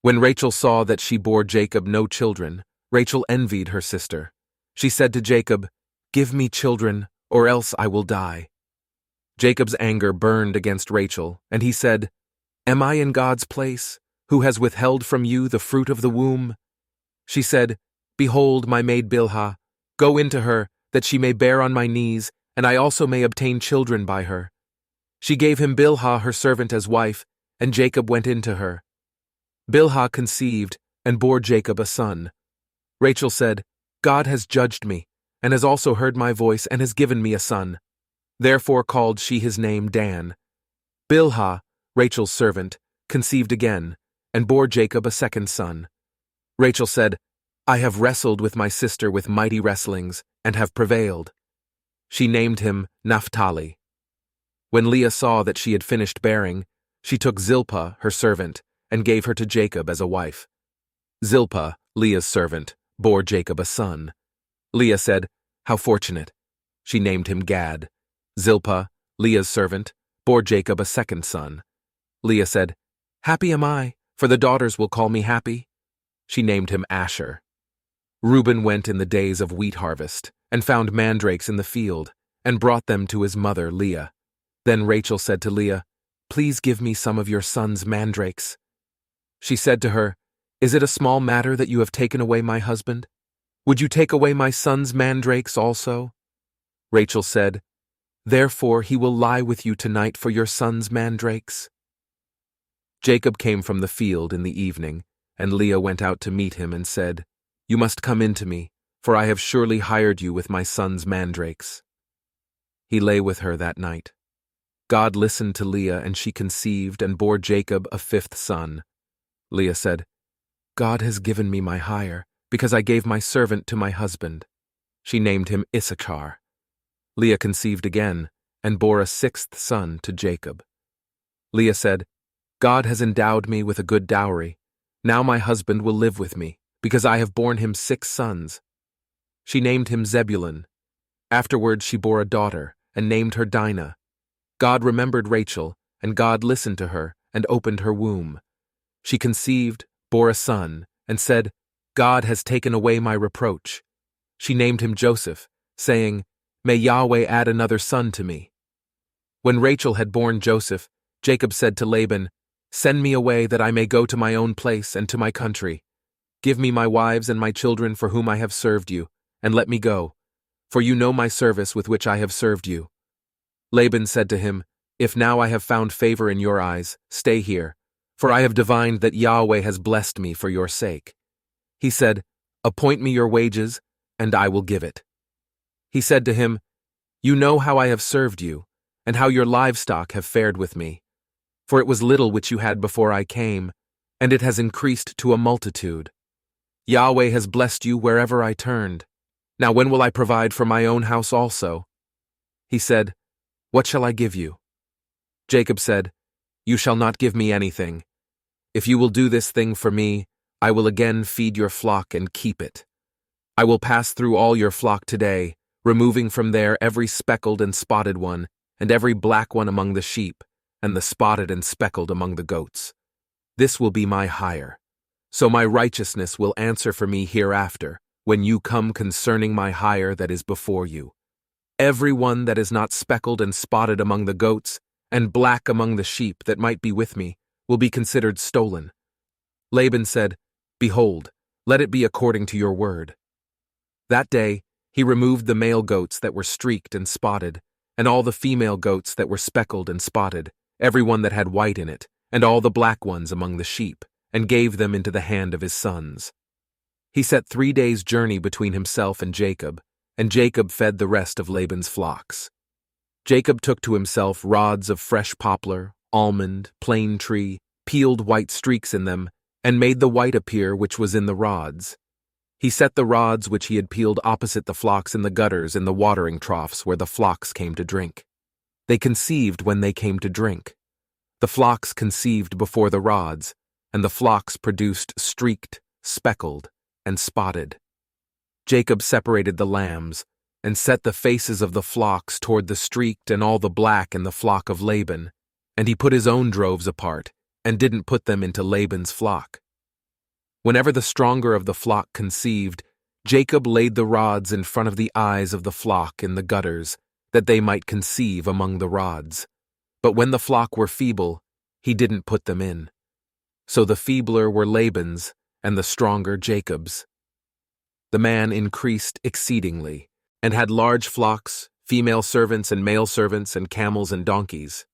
When Rachel saw that she bore Jacob no children, Rachel envied her sister. She said to Jacob, "Give me children, or else I will die." Jacob's anger burned against Rachel, and he said, "Am I in God's place, who has withheld from you the fruit of the womb?" She said, "Behold, my maid Bilhah, go into her, that she may bear on my knees, and I also may obtain children by her." She gave him Bilhah her servant as wife, and Jacob went into her. Bilhah conceived, and bore Jacob a son. Rachel said, "God has judged me, and has also heard my voice, and has given me a son." Therefore called she his name Dan. Bilhah, Rachel's servant, conceived again, and bore Jacob a second son. Rachel said, "I have wrestled with my sister with mighty wrestlings, and have prevailed." She named him Naphtali. When Leah saw that she had finished bearing, she took Zilpah, her servant, and gave her to Jacob as a wife. Zilpah, Leah's servant, bore Jacob a son. Leah said, "How fortunate." She named him Gad. Zilpah, Leah's servant, bore Jacob a second son. Leah said, "Happy am I, for the daughters will call me happy." She named him Asher. Reuben went in the days of wheat harvest, and found mandrakes in the field, and brought them to his mother Leah. Then Rachel said to Leah, "Please give me some of your son's mandrakes." She said to her, "Is it a small matter that you have taken away my husband? Would you take away my son's mandrakes also?" Rachel said, "Therefore he will lie with you tonight for your son's mandrakes." Jacob came from the field in the evening, and Leah went out to meet him and said, "You must come in to me, for I have surely hired you with my son's mandrakes." He lay with her that night. God listened to Leah, and she conceived and bore Jacob a fifth son. Leah said, "God has given me my hire, because I gave my servant to my husband." She named him Issachar. Leah conceived again, and bore a sixth son to Jacob. Leah said, "God has endowed me with a good dowry. Now my husband will live with me, because I have borne him 6 sons. She named him Zebulun. Afterward she bore a daughter, and named her Dinah. God remembered Rachel, and God listened to her, and opened her womb. She conceived, bore a son, and said, "God has taken away my reproach." She named him Joseph, saying, "May Yahweh add another son to me." When Rachel had borne Joseph, Jacob said to Laban, "Send me away that I may go to my own place and to my country. Give me my wives and my children for whom I have served you, and let me go, for you know my service with which I have served you." Laban said to him, "If now I have found favor in your eyes, stay here, for I have divined that Yahweh has blessed me for your sake." He said, "Appoint me your wages, and I will give it." He said to him, "You know how I have served you, and how your livestock have fared with me. For it was little which you had before I came, and it has increased to a multitude. Yahweh has blessed you wherever I turned. Now when will I provide for my own house also?" He said, "What shall I give you?" Jacob said, "You shall not give me anything. If you will do this thing for me, I will again feed your flock and keep it. I will pass through all your flock today, removing from there every speckled and spotted one, and every black one among the sheep, and the spotted and speckled among the goats. This will be my hire. So my righteousness will answer for me hereafter, when you come concerning my hire that is before you. Every one that is not speckled and spotted among the goats, and black among the sheep that might be with me, will be considered stolen." Laban said, "Behold, let it be according to your word." That day he removed the male goats that were streaked and spotted, and all the female goats that were speckled and spotted, every one that had white in it, and all the black ones among the sheep, and gave them into the hand of his sons. He set 3 days' journey between himself and Jacob fed the rest of Laban's flocks. Jacob took to himself rods of fresh poplar, almond, plane tree, peeled white streaks in them, and made the white appear which was in the rods. He set the rods which he had peeled opposite the flocks in the gutters in the watering troughs where the flocks came to drink. They conceived when they came to drink. The flocks conceived before the rods, and the flocks produced streaked, speckled, and spotted. Jacob separated the lambs, and set the faces of the flocks toward the streaked and all the black in the flock of Laban, and he put his own droves apart, and didn't put them into Laban's flock. Whenever the stronger of the flock conceived, Jacob laid the rods in front of the eyes of the flock in the gutters, that they might conceive among the rods. But when the flock were feeble, he didn't put them in. So the feebler were Laban's, and the stronger Jacob's. The man increased exceedingly, and had large flocks, female servants and male servants, and camels and donkeys.